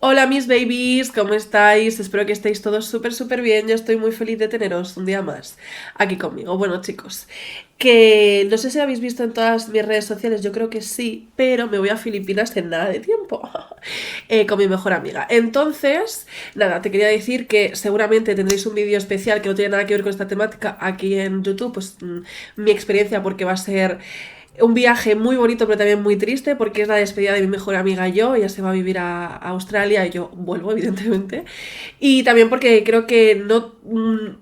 Hola mis babies, ¿cómo estáis? Espero que estéis todos súper bien. Yo estoy muy feliz de teneros un día más aquí conmigo. Bueno chicos, que no sé si habéis visto en todas mis redes sociales, yo creo que sí, pero me voy a Filipinas en nada de tiempo con mi mejor amiga. Entonces, nada, te quería decir que seguramente tendréis un vídeo especial que no tiene nada que ver con esta temática aquí en YouTube, pues mi experiencia porque va a ser un viaje muy bonito pero también muy triste porque es la despedida de mi mejor amiga y yo. Ella se va a vivir a Australia y yo vuelvo evidentemente, y también porque creo que no,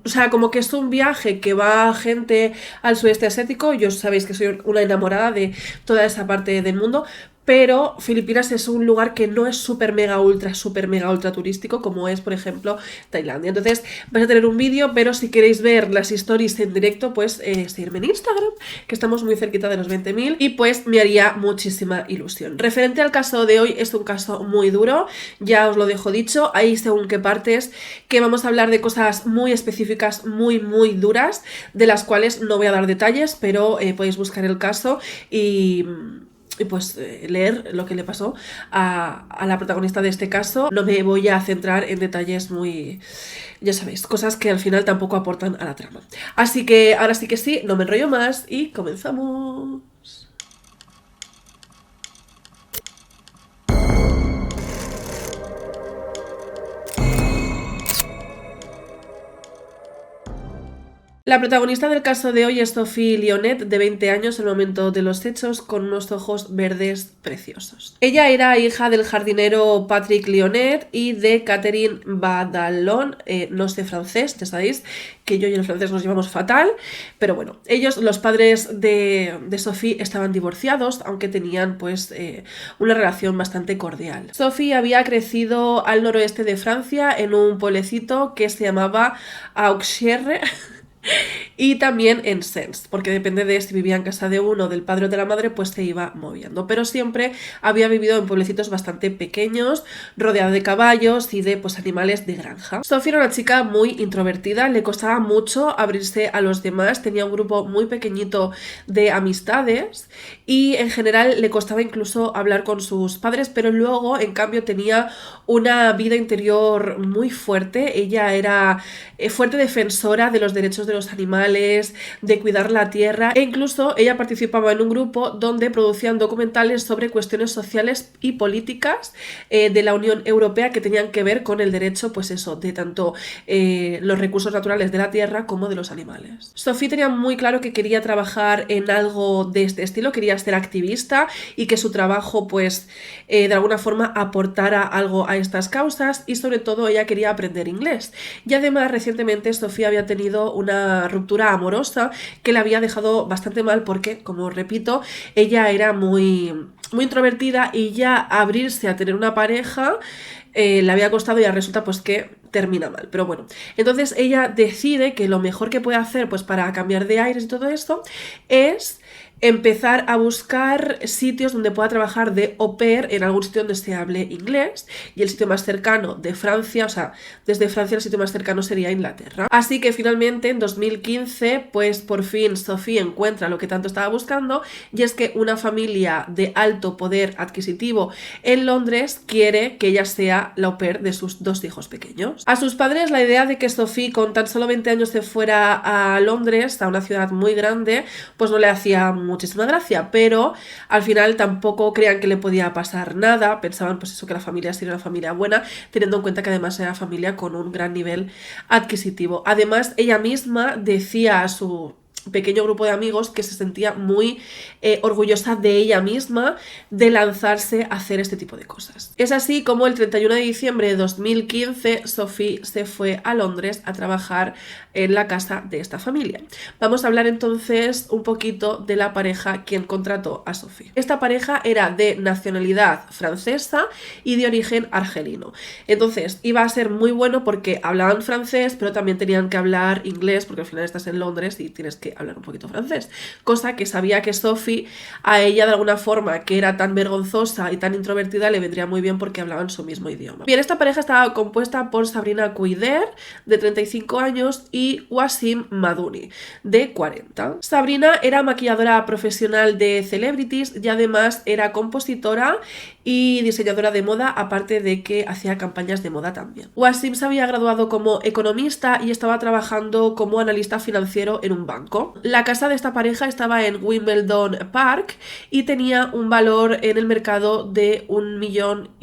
o sea, como que es un viaje que va gente al sudeste asiático. Yo sabéis que soy una enamorada de toda esa parte del mundo, pero Filipinas es un lugar que no es súper mega ultra turístico como es, por ejemplo, Tailandia. Entonces vais a tener un vídeo, pero si queréis ver las stories en directo, pues seguirme en Instagram, que estamos muy cerquita de los 20.000, y pues me haría muchísima ilusión. Referente al caso de hoy, es un caso muy duro, ya os lo dejo dicho, hay según qué partes que vamos a hablar de cosas muy específicas, muy duras, de las cuales no voy a dar detalles, pero podéis buscar el caso y pues leer lo que le pasó a la protagonista de este caso. No me voy a centrar en detalles muy, ya sabéis, cosas que al final tampoco aportan a la trama. Así que ahora sí que sí, no me enrollo más y comenzamos. La protagonista del caso de hoy es Sophie Lionet, de 20 años en el momento de los hechos, con unos ojos verdes preciosos. Ella era hija del jardinero Patrick Lionet y de Catherine Badalon, no sé francés, ya sabéis que yo y el francés nos llevamos fatal, pero bueno, ellos, los padres de Sophie, estaban divorciados, aunque tenían pues una relación bastante cordial. Sophie había crecido al noroeste de Francia en un pueblecito que se llamaba Auxerre, y también en Sens, porque depende de si vivía en casa de uno, del padre o de la madre, pues se iba moviendo. Pero siempre había vivido en pueblecitos bastante pequeños, rodeado de caballos y de pues animales de granja. Sophie era una chica muy introvertida, le costaba mucho abrirse a los demás, tenía un grupo muy pequeñito de amistades y en general le costaba incluso hablar con sus padres, pero luego en cambio tenía una vida interior muy fuerte. Ella era fuerte defensora de los derechos de los animales, de cuidar la tierra, e incluso ella participaba en un grupo donde producían documentales sobre cuestiones sociales y políticas de la Unión Europea que tenían que ver con el derecho, pues eso, de tanto los recursos naturales de la tierra como de los animales. Sophie tenía muy claro que quería trabajar en algo de este estilo, quería ser activista y que su trabajo pues de alguna forma aportara algo a estas causas, y sobre todo ella quería aprender inglés. Y además recientemente Sofía había tenido una ruptura amorosa que la había dejado bastante mal porque, como repito, ella era muy introvertida y ya abrirse a tener una pareja le había costado, y ya resulta pues que termina mal. Pero bueno, entonces ella decide que lo mejor que puede hacer pues para cambiar de aires y todo esto es empezar a buscar sitios donde pueda trabajar de au pair en algún sitio donde se hable inglés, y el sitio más cercano de Francia, o sea, desde Francia el sitio más cercano sería Inglaterra. Así que finalmente en 2015 pues por fin Sophie encuentra lo que tanto estaba buscando, y es que una familia de alto poder adquisitivo en Londres quiere que ella sea la au pair de sus dos hijos pequeños. A sus padres la idea de que Sophie con tan solo 20 años se fuera a Londres, a una ciudad muy grande, pues no le hacía muchísima gracia, pero al final tampoco creían que le podía pasar nada. Pensaban pues eso, que la familia sería una familia buena, teniendo en cuenta que además era familia con un gran nivel adquisitivo. Además, ella misma decía a su pequeño grupo de amigos que se sentía muy orgullosa de ella misma de lanzarse a hacer este tipo de cosas. Es así como el 31 de diciembre de 2015 Sophie se fue a Londres a trabajar en la casa de esta familia. Vamos a hablar entonces un poquito de la pareja quien contrató a Sophie. Esta pareja era de nacionalidad francesa y de origen argelino. Entonces iba a ser muy bueno porque hablaban francés, pero también tenían que hablar inglés, porque al final estás en Londres y tienes que hablar un poquito francés. Cosa que sabía que Sophie, a ella de alguna forma, que era tan vergonzosa y tan introvertida, le vendría muy bien porque hablaban su mismo idioma. Bien, esta pareja estaba compuesta por Sabrina Couider, de 35 años, y Wasim Madouni, de 40. Sabrina era maquilladora profesional de celebrities y además era compositora y diseñadora de moda, aparte de que hacía campañas de moda también. Wasim se había graduado como economista y estaba trabajando como analista financiero en un banco. La casa de esta pareja estaba en Wimbledon Park y tenía un valor en el mercado de 1,5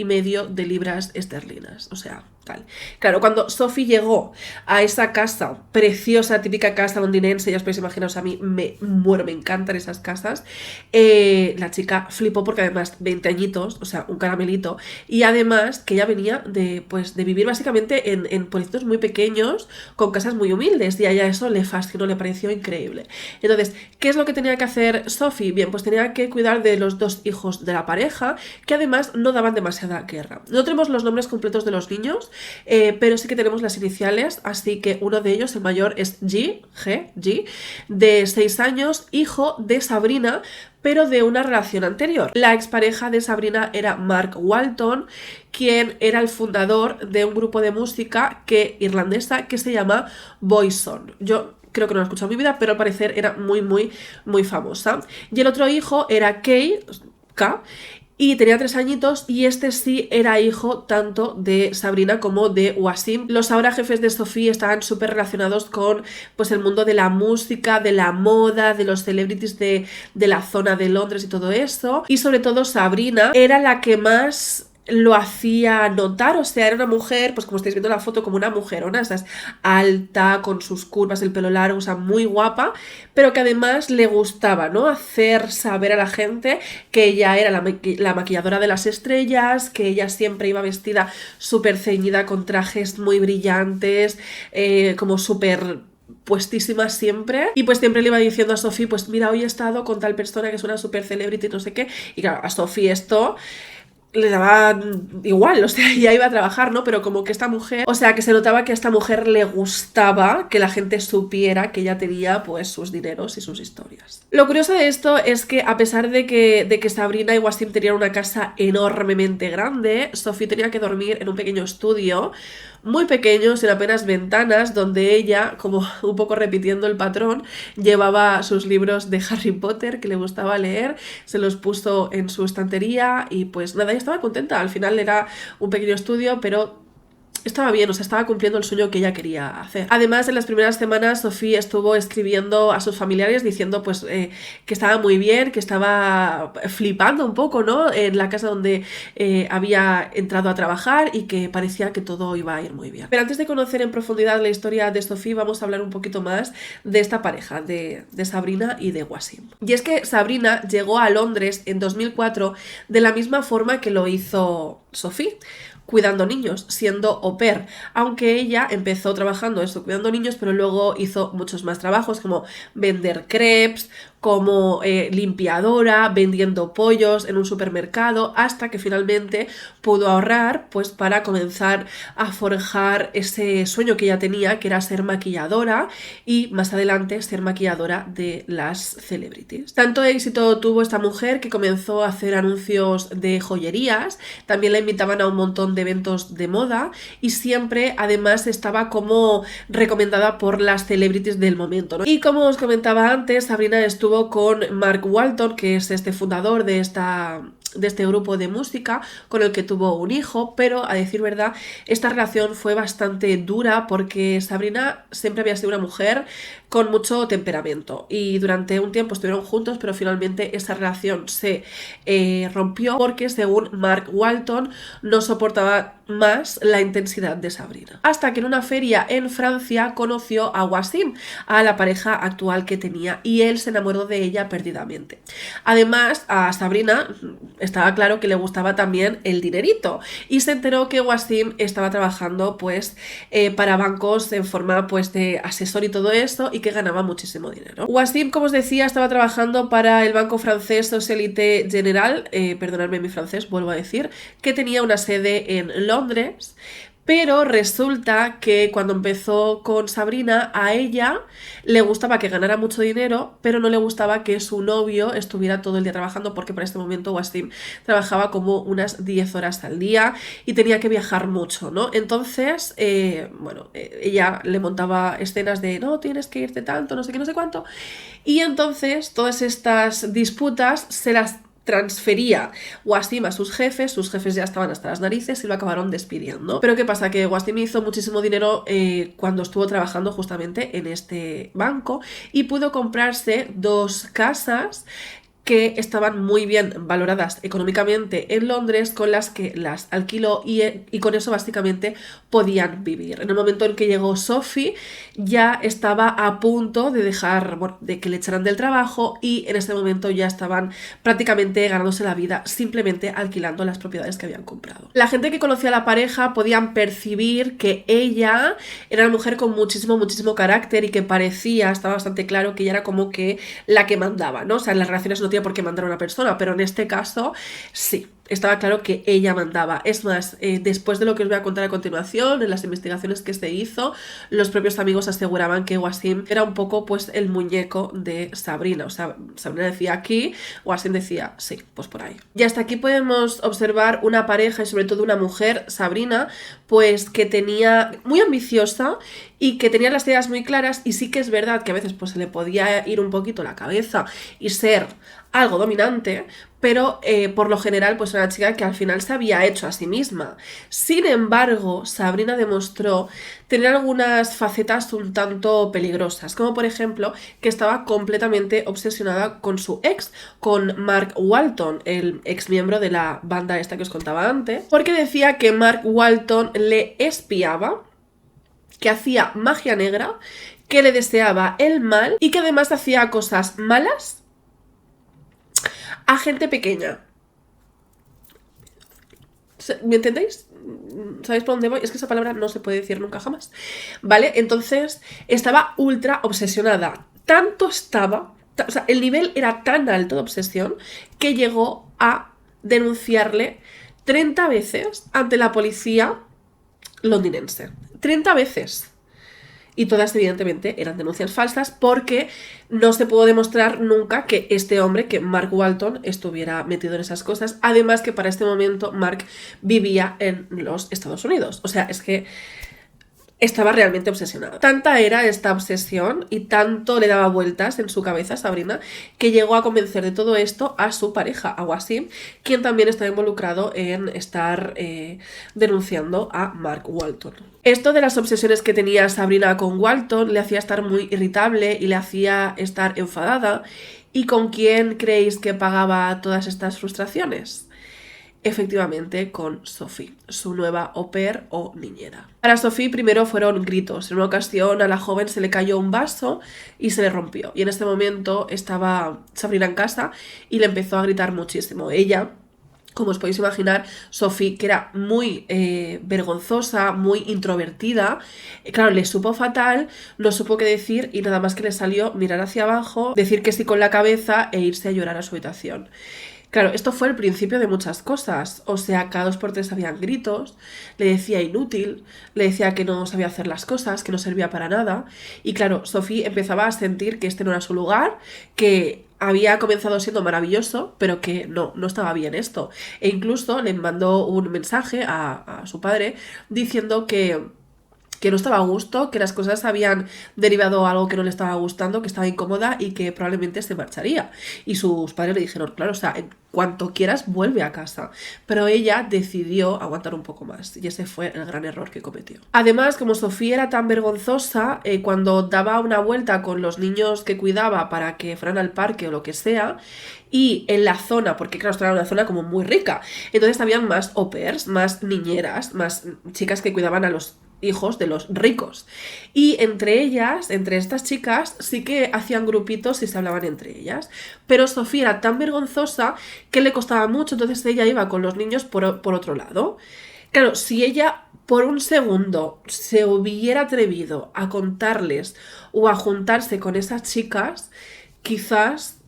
millones de libras esterlinas, o sea, tal. Claro, cuando Sophie llegó a esa casa preciosa, típica casa londinense, ya os podéis imaginar, o sea, a mí me muero, me encantan esas casas, la chica flipó porque además 20 añitos, o sea, un caramelito, y además que ella venía de, pues, de vivir básicamente en pueblitos muy pequeños, con casas muy humildes, y a ella eso le fascinó, le pareció increíble. Entonces, ¿qué es lo que tenía que hacer Sophie? Bien, pues tenía que cuidar de los 2 hijos de la pareja, que además no daban demasiada guerra. No tenemos los nombres completos de los niños, pero sí que tenemos las iniciales, así que uno de ellos, el mayor, es G, de 6 años, hijo de Sabrina, pero de una relación anterior. La expareja de Sabrina era Mark Walton, quien era el fundador de un grupo de música irlandesa que se llama Boyzone. Yo creo que no lo he escuchado en mi vida, pero al parecer era muy famosa. Y el otro hijo era K, y tenía 3 añitos, y este sí era hijo tanto de Sabrina como de Wasim. Los ahora jefes de Sophie estaban súper relacionados con, pues, el mundo de la música, de la moda, de los celebrities de la zona de Londres y todo eso. Y sobre todo Sabrina era la que más lo hacía notar, o sea, era una mujer, pues como estáis viendo en la foto, como una mujerona, o sea, es alta, con sus curvas, el pelo largo, o sea, muy guapa, pero que además le gustaba, ¿no? Hacer saber a la gente que ella era la maquilladora de las estrellas, que ella siempre iba vestida súper ceñida con trajes muy brillantes, como súper puestísima siempre, y pues siempre le iba diciendo a Sophie, pues mira, hoy he estado con tal persona que es una super celebrity, no sé qué, y claro, a Sophie esto le daba igual, o sea, ya iba a trabajar, ¿no? Pero como que esta mujer, o sea, que se notaba que a esta mujer le gustaba que la gente supiera que ella tenía, pues, sus dineros y sus historias. Lo curioso de esto es que a pesar de que Sabrina y Wasim tenían una casa enormemente grande, Sophie tenía que dormir en un pequeño estudio muy pequeño, sin apenas ventanas, donde ella, como un poco repitiendo el patrón, llevaba sus libros de Harry Potter que le gustaba leer, se los puso en su estantería y pues nada, ella estaba contenta. Al final era un pequeño estudio, pero estaba bien, o sea, estaba cumpliendo el sueño que ella quería hacer. Además, en las primeras semanas, Sophie estuvo escribiendo a sus familiares diciendo, pues, que estaba muy bien, que estaba flipando un poco, ¿no? En la casa donde había entrado a trabajar y que parecía que todo iba a ir muy bien. Pero antes de conocer en profundidad la historia de Sophie, vamos a hablar un poquito más de esta pareja, de Sabrina y de Wasim. Y es que Sabrina llegó a Londres en 2004 de la misma forma que lo hizo Sophie, cuidando niños, siendo au pair, aunque ella empezó trabajando eso, cuidando niños, pero luego hizo muchos más trabajos como vender crepes, como limpiadora, vendiendo pollos en un supermercado, hasta que finalmente pudo ahorrar, pues, para comenzar a forjar ese sueño que ella tenía, que era ser maquilladora y más adelante ser maquilladora de las celebrities. Tanto éxito tuvo esta mujer que comenzó a hacer anuncios de joyerías, también la invitaban a un montón de eventos de moda y siempre además estaba como recomendada por las celebrities del momento, ¿no? Y como os comentaba antes, Sabrina estuvo con Mark Walton, que es este fundador de este grupo de música con el que tuvo un hijo, pero a decir verdad, esta relación fue bastante dura porque Sabrina siempre había sido una mujer con mucho temperamento y durante un tiempo estuvieron juntos, pero finalmente esa relación se rompió porque, según Mark Walton, no soportaba más la intensidad de Sabrina. Hasta que en una feria en Francia conoció a Wasim, a la pareja actual que tenía, y él se enamoró de ella perdidamente. Además, a Sabrina estaba claro que le gustaba también el dinerito y se enteró que Wasim estaba trabajando, pues, para bancos en forma, pues, de asesor y todo eso, y que ganaba muchísimo dinero. Wasim, como os decía, estaba trabajando para el banco francés Société Générale, perdonadme mi francés, vuelvo a decir, que tenía una sede en Londres. Pero resulta que cuando empezó con Sabrina, a ella le gustaba que ganara mucho dinero, pero no le gustaba que su novio estuviera todo el día trabajando, porque para este momento Wasim trabajaba como unas 10 horas al día y tenía que viajar mucho, ¿no? Entonces, ella le montaba escenas de no, tienes que irte tanto, no sé qué, no sé cuánto. Y entonces todas estas disputas se las transfería Wasim a sus jefes ya estaban hasta las narices y lo acabaron despidiendo. Pero ¿qué pasa? Que Wasim hizo muchísimo dinero cuando estuvo trabajando justamente en este banco y pudo comprarse 2 casas que estaban muy bien valoradas económicamente en Londres, con las que las alquiló y con eso básicamente podían vivir. En el momento en que llegó Sophie ya estaba a punto de dejar, bueno, de que le echaran del trabajo, y en ese momento ya estaban prácticamente ganándose la vida simplemente alquilando las propiedades que habían comprado. La gente que conocía a la pareja podían percibir que ella era una mujer con muchísimo carácter y que parecía, estaba bastante claro que ella era como que la que mandaba, ¿no? O sea, en las relaciones no tiene por qué mandar a una persona, pero en este caso sí, estaba claro que ella mandaba. Es más, después de lo que os voy a contar a continuación, en las investigaciones que se hizo, los propios amigos aseguraban que Wasim era un poco pues el muñeco de Sabrina. O sea, Sabrina decía aquí, Wasim decía sí, pues por ahí. Y hasta aquí podemos observar una pareja y sobre todo una mujer, Sabrina, pues que tenía muy ambiciosa y que tenía las ideas muy claras, y sí que es verdad que a veces pues se le podía ir un poquito la cabeza y ser algo dominante, pero por lo general pues era una chica que al final se había hecho a sí misma. Sin embargo, Sabrina demostró tener algunas facetas un tanto peligrosas, como por ejemplo que estaba completamente obsesionada con su ex, con Mark Walton, el ex miembro de la banda esta que os contaba antes, porque decía que Mark Walton le espiaba, que hacía magia negra, que le deseaba el mal y que además hacía cosas malas a gente pequeña. ¿Me entendéis? ¿Sabéis por dónde voy? Es que esa palabra no se puede decir nunca jamás. ¿Vale? Entonces estaba ultra obsesionada. Tanto estaba, o sea, el nivel era tan alto de obsesión que llegó a denunciarle 30 veces ante la policía londinense. 30 veces. Y todas evidentemente eran denuncias falsas, porque no se pudo demostrar nunca que este hombre, que Mark Walton, estuviera metido en esas cosas. Además que para este momento Mark vivía en los Estados Unidos. O sea, es que estaba realmente obsesionada. Tanta era esta obsesión y tanto le daba vueltas en su cabeza a Sabrina, que llegó a convencer de todo esto a su pareja, a Wasim, quien también estaba involucrado en estar denunciando a Mark Walton. Esto de las obsesiones que tenía Sabrina con Walton le hacía estar muy irritable y le hacía estar enfadada. ¿Y con quién creéis que pagaba todas estas frustraciones? Efectivamente, con Sophie, su nueva au pair o niñera. Para Sophie primero fueron gritos. En una ocasión a la joven se le cayó un vaso y se le rompió. Y en este momento estaba Sabrina en casa y le empezó a gritar muchísimo. Ella, como os podéis imaginar, Sophie, que era muy vergonzosa, muy introvertida, claro, le supo fatal, no supo qué decir y nada más que le salió mirar hacia abajo, decir que sí con la cabeza e irse a llorar a su habitación. Claro, esto fue el principio de muchas cosas. O sea, cada 2 por 3 habían gritos, le decía inútil, le decía que no sabía hacer las cosas, que no servía para nada. Y claro, Sophie empezaba a sentir que este no era su lugar, que había comenzado siendo maravilloso, pero que no estaba bien esto. E incluso le mandó un mensaje a su padre diciendo que no estaba a gusto, que las cosas habían derivado a algo que no le estaba gustando, que estaba incómoda y que probablemente se marcharía. Y sus padres le dijeron, claro, o sea, en cuanto quieras vuelve a casa. Pero ella decidió aguantar un poco más y ese fue el gran error que cometió. Además, como Sofía era tan vergonzosa, cuando daba una vuelta con los niños que cuidaba para que fueran al parque o lo que sea, y en la zona, porque claro, esto era una zona como muy rica, entonces habían más au pairs, más niñeras, más chicas que cuidaban a los hijos de los ricos. Y entre ellas, entre estas chicas, sí que hacían grupitos y se hablaban entre ellas. Pero Sofía era tan vergonzosa que le costaba mucho, entonces ella iba con los niños por otro lado. Claro, si ella por un segundo se hubiera atrevido a contarles o a juntarse con esas chicas, quizás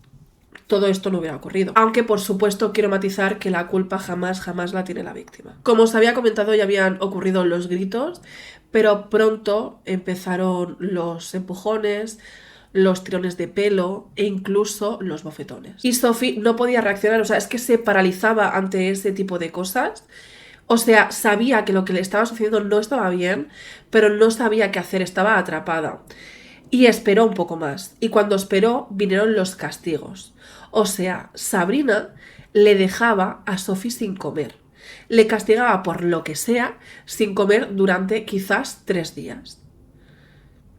todo esto no hubiera ocurrido. Aunque por supuesto quiero matizar que la culpa jamás la tiene la víctima. Como os había comentado, ya habían ocurrido los gritos, pero pronto empezaron los empujones, los tirones de pelo e incluso los bofetones. Y Sophie no podía reaccionar, o sea, es que se paralizaba ante ese tipo de cosas. O sea, sabía que lo que le estaba sucediendo no estaba bien, pero no sabía qué hacer, estaba atrapada. Y esperó un poco más. Y cuando esperó, vinieron los castigos. O sea, Sabrina le dejaba a Sophie sin comer. Le castigaba por lo que sea sin comer durante quizás 3 días.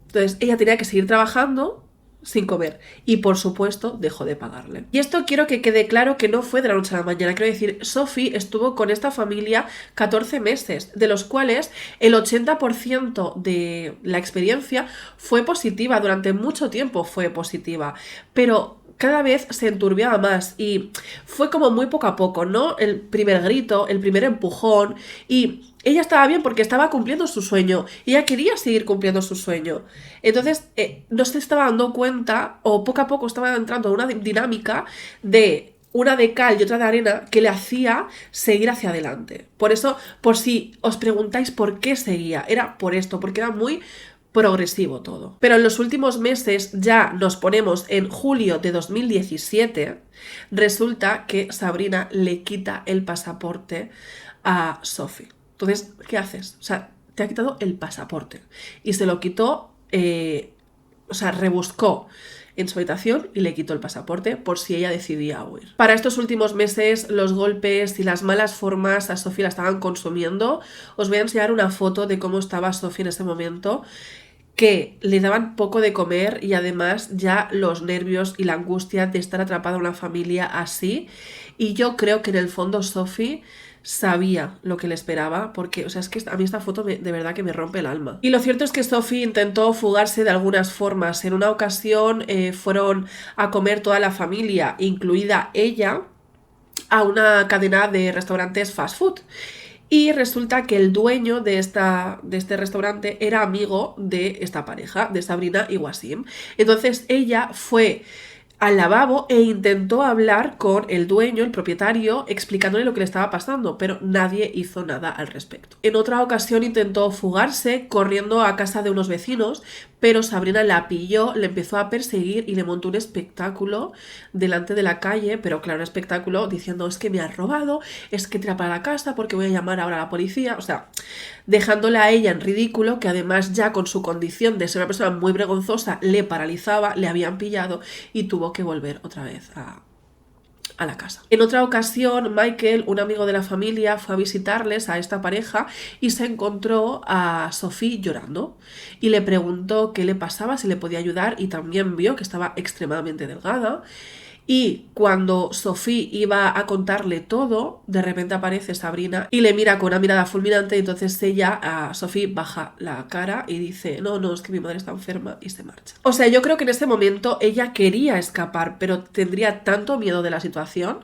Entonces ella tenía que seguir trabajando sin comer y por supuesto dejó de pagarle. Y esto quiero que quede claro que no fue de la noche a la mañana. Quiero decir, Sophie estuvo con esta familia 14 meses, de los cuales el 80% de la experiencia fue positiva, durante mucho tiempo fue positiva, pero cada vez se enturbiaba más y fue como muy poco a poco, ¿no? El primer grito, el primer empujón, y ella estaba bien porque estaba cumpliendo su sueño y ella quería seguir cumpliendo su sueño. Entonces no se estaba dando cuenta, o poco a poco estaba entrando en una dinámica de una de cal y otra de arena que le hacía seguir hacia adelante. Por eso, por si os preguntáis por qué seguía, era por esto, porque era muy progresivo todo. Pero en los últimos meses, ya nos ponemos en julio de 2017, resulta que Sabrina le quita el pasaporte a Sophie. Entonces, ¿qué haces? O sea, te ha quitado el pasaporte y se lo quitó, rebuscó en su habitación y le quitó el pasaporte por si ella decidía huir. Para estos últimos meses, los golpes y las malas formas a Sophie la estaban consumiendo. Os voy a enseñar una foto de cómo estaba Sophie en ese momento, que le daban poco de comer y además ya los nervios y la angustia de estar atrapada en una familia así. Y yo creo que en el fondo Sophie sabía lo que le esperaba, porque, o sea, es que a mí esta foto de verdad que me rompe el alma. Y lo cierto es que Sophie intentó fugarse de algunas formas. En una ocasión fueron a comer toda la familia, incluida ella, a una cadena de restaurantes fast food. Y resulta que el dueño de este restaurante era amigo de esta pareja, de Sabrina y Wasim. Entonces ella fue al lavabo e intentó hablar con el dueño, el propietario, explicándole lo que le estaba pasando, pero nadie hizo nada al respecto. En otra ocasión intentó fugarse corriendo a casa de unos vecinos, pero Sabrina la pilló, le empezó a perseguir y le montó un espectáculo delante de la calle, pero claro, un espectáculo diciendo: es que me has robado, es que tira para la casa porque voy a llamar ahora a la policía. O sea, dejándola a ella en ridículo, que además ya con su condición de ser una persona muy vergonzosa le paralizaba, le habían pillado y tuvo que volver otra vez a la casa. En otra ocasión, Michael, un amigo de la familia, fue a visitarles a esta pareja y se encontró a Sophie llorando y le preguntó qué le pasaba, si le podía ayudar, y también vio que estaba extremadamente delgada. Y cuando Sophie iba a contarle todo, de repente aparece Sabrina y le mira con una mirada fulminante, y entonces ella, a Sophie, baja la cara y dice: no, es que mi madre está enferma, y se marcha. O sea, yo creo que en ese momento ella quería escapar, pero tendría tanto miedo de la situación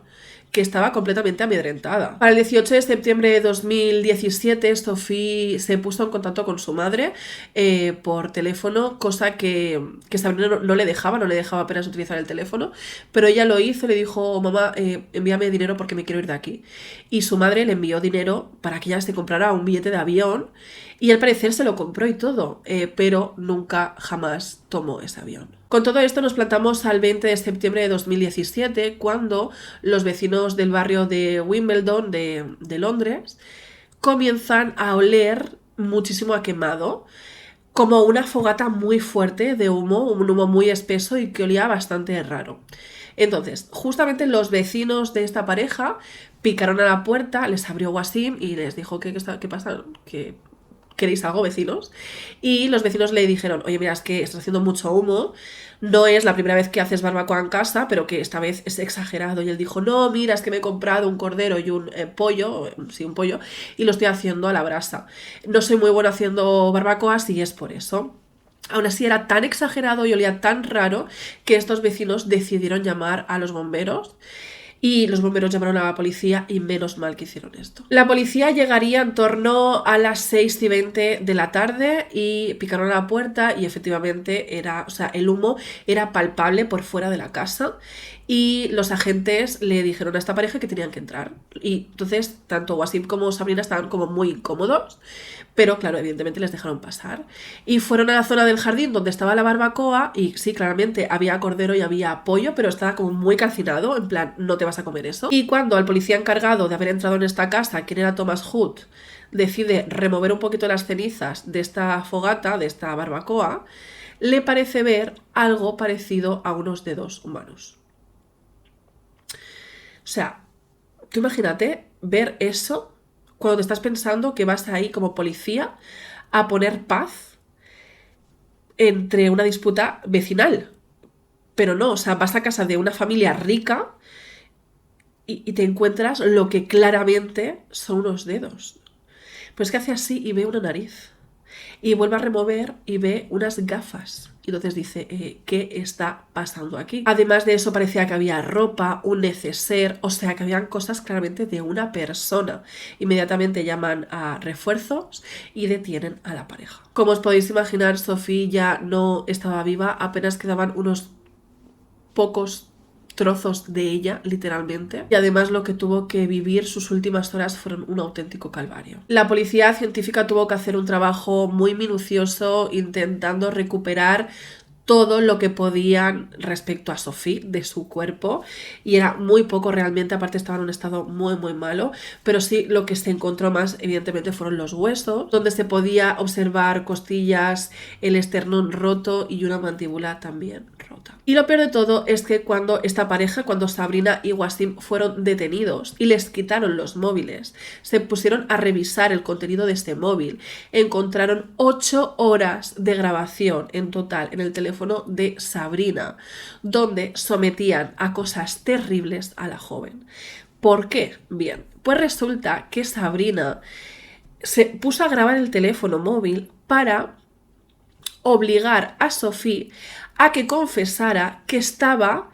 que estaba completamente amedrentada. Para el 18 de septiembre de 2017, Sophie se puso en contacto con su madre por teléfono, cosa que Sabrina no le dejaba apenas utilizar el teléfono, pero ella lo hizo, le dijo: mamá, envíame dinero porque me quiero ir de aquí. Y su madre le envió dinero para que ella se comprara un billete de avión, y al parecer se lo compró y todo, pero nunca jamás tomó ese avión. Con todo esto nos plantamos al 20 de septiembre de 2017, cuando los vecinos del barrio de Wimbledon de Londres comienzan a oler muchísimo a quemado, como una fogata muy fuerte de humo, un humo muy espeso y que olía bastante raro. Entonces, justamente los vecinos de esta pareja picaron a la puerta, les abrió Wasim y les dijo: ¿qué pasa? ¿Que queréis algo, vecinos? Y los vecinos le dijeron: oye, mira, es que estás haciendo mucho humo, no es la primera vez que haces barbacoa en casa, pero que esta vez es exagerado. Y él dijo: no, mira, es que me he comprado un cordero y un pollo, y lo estoy haciendo a la brasa. No soy muy bueno haciendo barbacoas y es por eso. Aún así era tan exagerado y olía tan raro que estos vecinos decidieron llamar a los bomberos. Y los bomberos llamaron a la policía y menos mal que hicieron esto. La policía llegaría en torno a las 6:20 de la tarde y picaron a la puerta y efectivamente el humo era palpable por fuera de la casa, y los agentes le dijeron a esta pareja que tenían que entrar. Y entonces tanto Wasim como Sabrina estaban como muy incómodos, pero claro, evidentemente les dejaron pasar. Y fueron a la zona del jardín donde estaba la barbacoa y sí, claramente había cordero y había pollo, pero estaba como muy calcinado, en plan, no te vas a comer eso. Y cuando al policía encargado de haber entrado en esta casa, quien era Thomas Hood, decide remover un poquito las cenizas de esta fogata, de esta barbacoa, le parece ver algo parecido a unos dedos humanos. O sea, Tú imagínate ver eso cuando te estás pensando que vas ahí como policía a poner paz entre una disputa vecinal. Pero no, o sea, vas a casa de una familia rica y te encuentras lo que claramente son unos dedos. Pues que hace así y ve una nariz. Y vuelve a remover y ve unas gafas. Y entonces dice, ¿qué está pasando aquí? Además de eso parecía que había ropa, un neceser, o sea que habían cosas claramente de una persona. Inmediatamente llaman a refuerzos y detienen a la pareja. Como os podéis imaginar, Sophie ya no estaba viva, apenas quedaban unos pocos trozos de ella, literalmente, y además lo que tuvo que vivir sus últimas horas fueron un auténtico calvario. La policía científica tuvo que hacer un trabajo muy minucioso intentando recuperar todo lo que podían respecto a Sophie de su cuerpo, y era muy poco realmente, aparte estaba en un estado muy muy malo, pero sí lo que se encontró más evidentemente fueron los huesos, donde se podía observar costillas, el esternón roto y una mandíbula también rota. Y lo peor de todo es que cuando esta pareja, cuando Sabrina y Wasim fueron detenidos y les quitaron los móviles, se pusieron a revisar el contenido de este móvil, encontraron 8 horas de grabación en total en el teléfono de Sabrina, donde sometían a cosas terribles a la joven. ¿Por qué? Bien, pues resulta que Sabrina se puso a grabar el teléfono móvil para obligar a Sophie a que confesara que estaba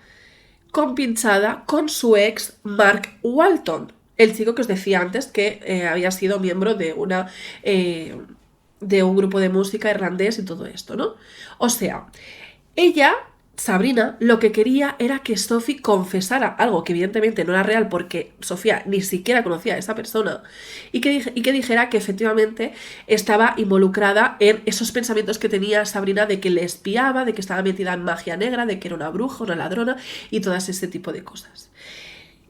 compinchada con su ex Mark Walton, el chico que os decía antes que había sido miembro de de un grupo de música irlandés y todo esto, ¿no? O sea, ella, Sabrina, lo que quería era que Sophie confesara algo que evidentemente no era real porque Sofía ni siquiera conocía a esa persona y que dijera que efectivamente estaba involucrada en esos pensamientos que tenía Sabrina de que le espiaba, de que estaba metida en magia negra, de que era una bruja, una ladrona y todas ese tipo de cosas.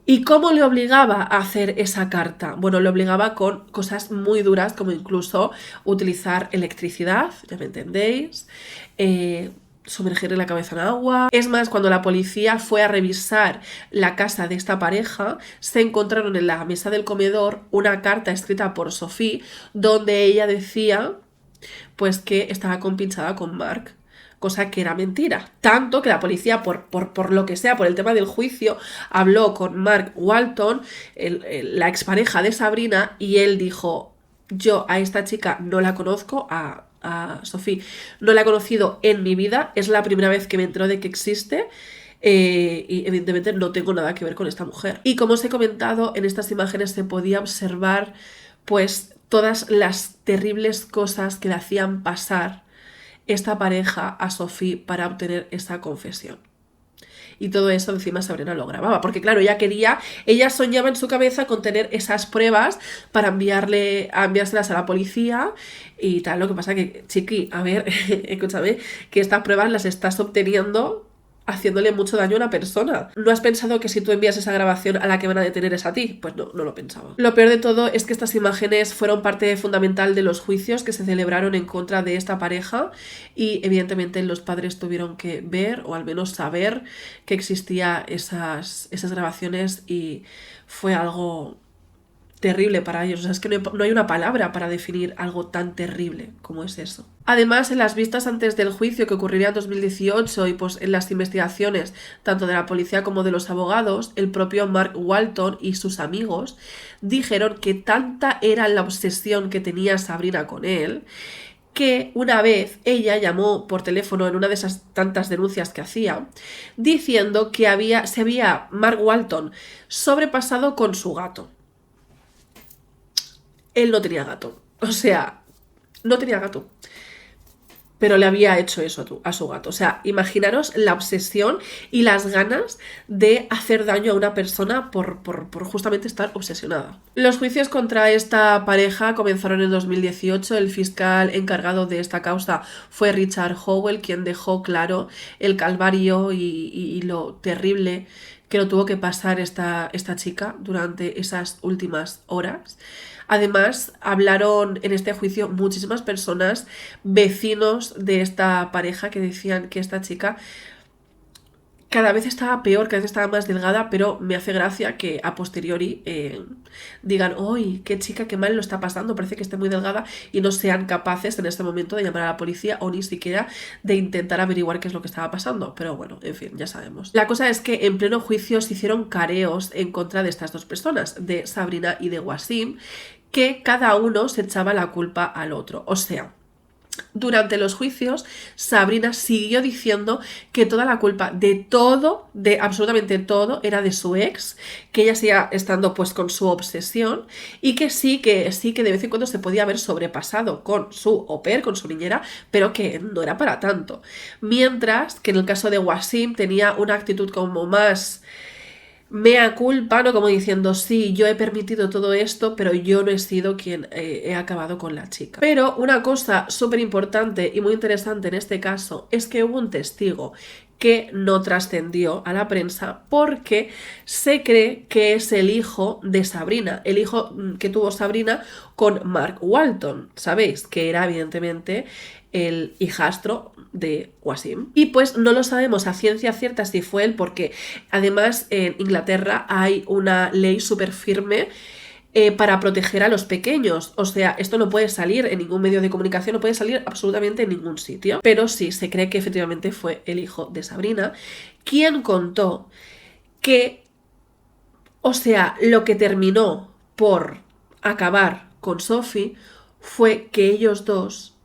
¿Y cómo le obligaba a hacer esa carta? Bueno, le obligaba con cosas muy duras, como incluso utilizar electricidad, ya me entendéis, sumergirle la cabeza en agua. Es más, cuando la policía fue a revisar la casa de esta pareja, se encontraron en la mesa del comedor una carta escrita por Sophie, donde ella decía pues que estaba compinchada con Mark, cosa que era mentira. Tanto que la policía, por lo que sea, por el tema del juicio, habló con Mark Walton, la expareja de Sabrina, y él dijo, yo a esta chica no la conozco, a Sophie, no la he conocido en mi vida, es la primera vez que me entero de que existe, y evidentemente no tengo nada que ver con esta mujer. Y como os he comentado, en estas imágenes se podía observar pues todas las terribles cosas que le hacían pasar esta pareja a Sophie para obtener esa confesión. Y todo eso encima Sabrina lo grababa, porque claro, ella soñaba en su cabeza con tener esas pruebas para enviárselas a la policía y tal. Lo que pasa que, chiqui, a ver, escúchame, que estas pruebas las estás obteniendo haciéndole mucho daño a una persona. ¿No has pensado que si tú envías esa grabación a la que van a detener es a ti? Pues no, no lo pensaba. Lo peor de todo es que estas imágenes fueron parte fundamental de los juicios que se celebraron en contra de esta pareja y evidentemente los padres tuvieron que ver o al menos saber que existían esas grabaciones y fue algo terrible para ellos. O sea, es que no hay una palabra para definir algo tan terrible como es eso. Además, en las vistas antes del juicio que ocurriría en 2018 y pues en las investigaciones tanto de la policía como de los abogados, el propio Mark Walton y sus amigos dijeron que tanta era la obsesión que tenía Sabrina con él que una vez ella llamó por teléfono en una de esas tantas denuncias que hacía diciendo que se había Mark Walton sobrepasado con su gato. Él no tenía gato. O sea, no tenía gato. Pero le había hecho eso a su gato. O sea, imaginaros la obsesión y las ganas de hacer daño a una persona por justamente estar obsesionada. Los juicios contra esta pareja comenzaron en 2018. El fiscal encargado de esta causa fue Richard Howell, quien dejó claro el calvario y lo terrible que lo tuvo que pasar esta chica durante esas últimas horas. Además, hablaron en este juicio muchísimas personas, vecinos de esta pareja, que decían que esta chica cada vez estaba peor, cada vez estaba más delgada, pero me hace gracia que a posteriori digan, ¡ay, qué chica, qué mal lo está pasando! Parece que esté muy delgada, y no sean capaces en este momento de llamar a la policía o ni siquiera de intentar averiguar qué es lo que estaba pasando. Pero bueno, en fin, ya sabemos. La cosa es que en pleno juicio se hicieron careos en contra de estas dos personas, de Sabrina y de Wasim, que cada uno se echaba la culpa al otro. O sea, durante los juicios, Sabrina siguió diciendo que toda la culpa de todo, de absolutamente todo, era de su ex, que ella seguía estando pues con su obsesión, y que sí, que de vez en cuando se podía haber sobrepasado con su au pair, con su niñera, pero que no era para tanto. Mientras que en el caso de Wasim tenía una actitud como más mea culpa, ¿no? Como diciendo, sí, yo he permitido todo esto, pero yo no he sido quien he acabado con la chica. Pero una cosa súper importante y muy interesante en este caso es que hubo un testigo que no trascendió a la prensa porque se cree que es el hijo de Sabrina, el hijo que tuvo Sabrina con Mark Walton, ¿sabéis? Que era evidentemente el hijastro de Wasim. Y pues no lo sabemos a ciencia cierta si fue él, porque además en Inglaterra hay una ley súper firme para proteger a los pequeños. O sea, esto no puede salir en ningún medio de comunicación, no puede salir absolutamente en ningún sitio. Pero sí, se cree que efectivamente fue el hijo de Sabrina quien contó que, o sea, lo que terminó por acabar con Sophie fue que ellos dos,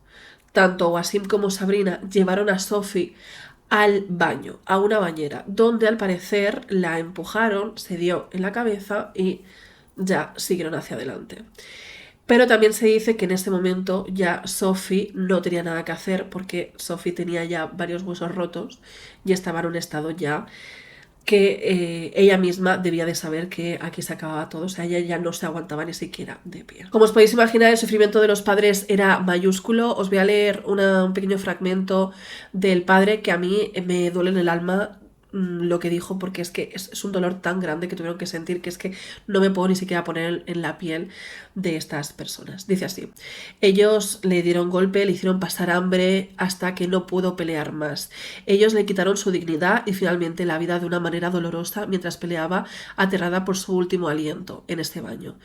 tanto Wasim como Sabrina, llevaron a Sophie al baño, a una bañera, donde al parecer la empujaron, se dio en la cabeza y ya siguieron hacia adelante. Pero también se dice que en ese momento ya Sophie no tenía nada que hacer porque Sophie tenía ya varios huesos rotos y estaba en un estado ya que ella misma debía de saber que aquí se acababa todo, o sea, ella ya no se aguantaba ni siquiera de pie. Como os podéis imaginar, el sufrimiento de los padres era mayúsculo. Os voy a leer un pequeño fragmento del padre que a mí me duele en el alma lo que dijo, porque es que es un dolor tan grande que tuvieron que sentir que es que no me puedo ni siquiera poner en la piel de estas personas. Dice así: ellos le dieron golpe, le hicieron pasar hambre hasta que no pudo pelear más. Ellos le quitaron su dignidad y finalmente la vida de una manera dolorosa mientras peleaba aterrada por su último aliento en este baño.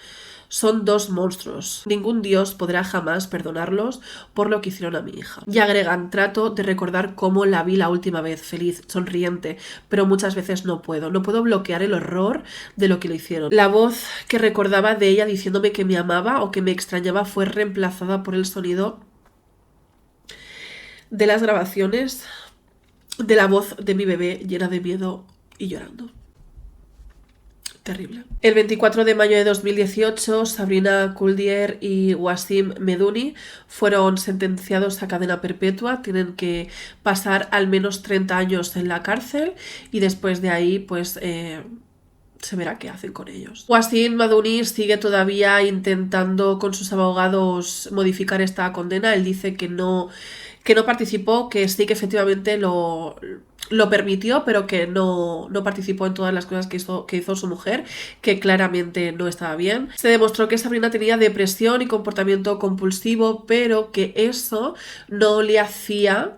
Son dos monstruos. Ningún dios podrá jamás perdonarlos por lo que hicieron a mi hija. Y agregan: trato de recordar cómo la vi la última vez, feliz, sonriente, pero muchas veces no puedo. No puedo bloquear el horror de lo que le hicieron. La voz que recordaba de ella diciéndome que me amaba o que me extrañaba fue reemplazada por el sonido de las grabaciones de la voz de mi bebé llena de miedo y llorando. Terrible. El 24 de mayo de 2018, Sabrina Kuldier y Wasim Meduni fueron sentenciados a cadena perpetua. Tienen que pasar al menos 30 años en la cárcel y después de ahí, pues, se verá qué hacen con ellos. Wasim Meduni sigue todavía intentando con sus abogados modificar esta condena. Él dice que no participó, que sí que efectivamente lo permitió, pero que no participó en todas las cosas que hizo su mujer, que claramente no estaba bien. Se demostró que Sabrina tenía depresión y comportamiento compulsivo, pero que eso no le hacía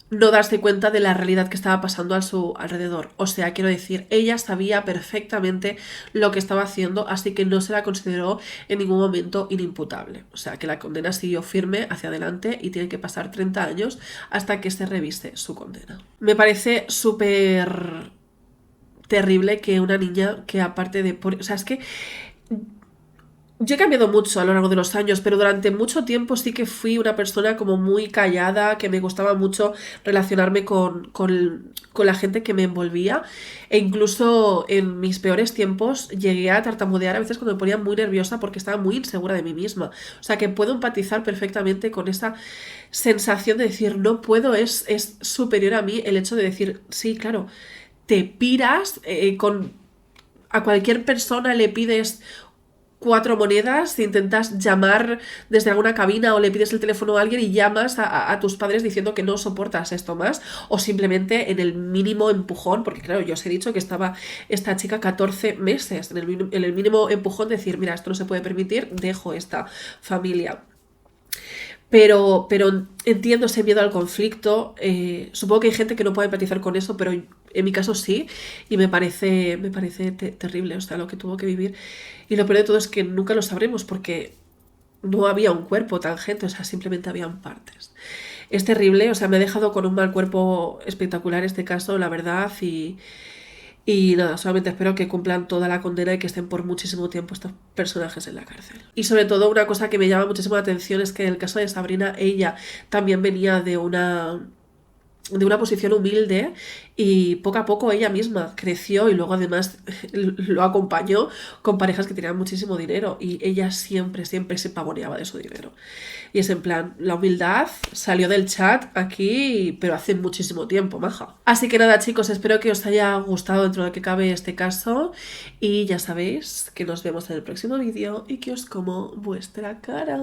no darse cuenta de la realidad que estaba pasando a su alrededor. O sea, quiero decir, ella sabía perfectamente lo que estaba haciendo, así que no se la consideró en ningún momento inimputable. O sea, que la condena siguió firme hacia adelante y tiene que pasar 30 años hasta que se revise su condena. Me parece súper terrible que una niña que aparte de... O sea, es que... Yo he cambiado mucho a lo largo de los años, pero durante mucho tiempo sí que fui una persona como muy callada, que me gustaba mucho relacionarme con la gente que me envolvía, e incluso en mis peores tiempos llegué a tartamudear a veces cuando me ponía muy nerviosa porque estaba muy insegura de mí misma. O sea que puedo empatizar perfectamente con esa sensación de decir no puedo, es superior a mí el hecho de decir sí, claro, te piras a cualquier persona le pides 4 monedas, intentas llamar desde alguna cabina o le pides el teléfono a alguien y llamas a tus padres diciendo que no soportas esto más, o simplemente en el mínimo empujón, porque claro, yo os he dicho que estaba esta chica 14 meses, en el mínimo empujón decir, mira, esto no se puede permitir, dejo esta familia. Pero entiendo ese miedo al conflicto. Supongo que hay gente que no puede empatizar con eso, pero en mi caso sí, y me parece terrible, o sea, lo que tuvo que vivir. Y lo peor de todo es que nunca lo sabremos porque no había un cuerpo tangente, o sea, simplemente habían partes. Es terrible, o sea, me ha dejado con un mal cuerpo espectacular este caso, la verdad, y nada, solamente espero que cumplan toda la condena y que estén por muchísimo tiempo estos personajes en la cárcel. Y sobre todo una cosa que me llama muchísimo la atención es que en el caso de Sabrina, ella también venía de una posición humilde y poco a poco ella misma creció y luego además lo acompañó con parejas que tenían muchísimo dinero y ella siempre se pavoneaba de su dinero. Y es en plan, la humildad salió del chat aquí, pero hace muchísimo tiempo, maja. Así que nada, chicos, espero que os haya gustado dentro de lo que cabe este caso y ya sabéis que nos vemos en el próximo vídeo y que os como vuestra cara.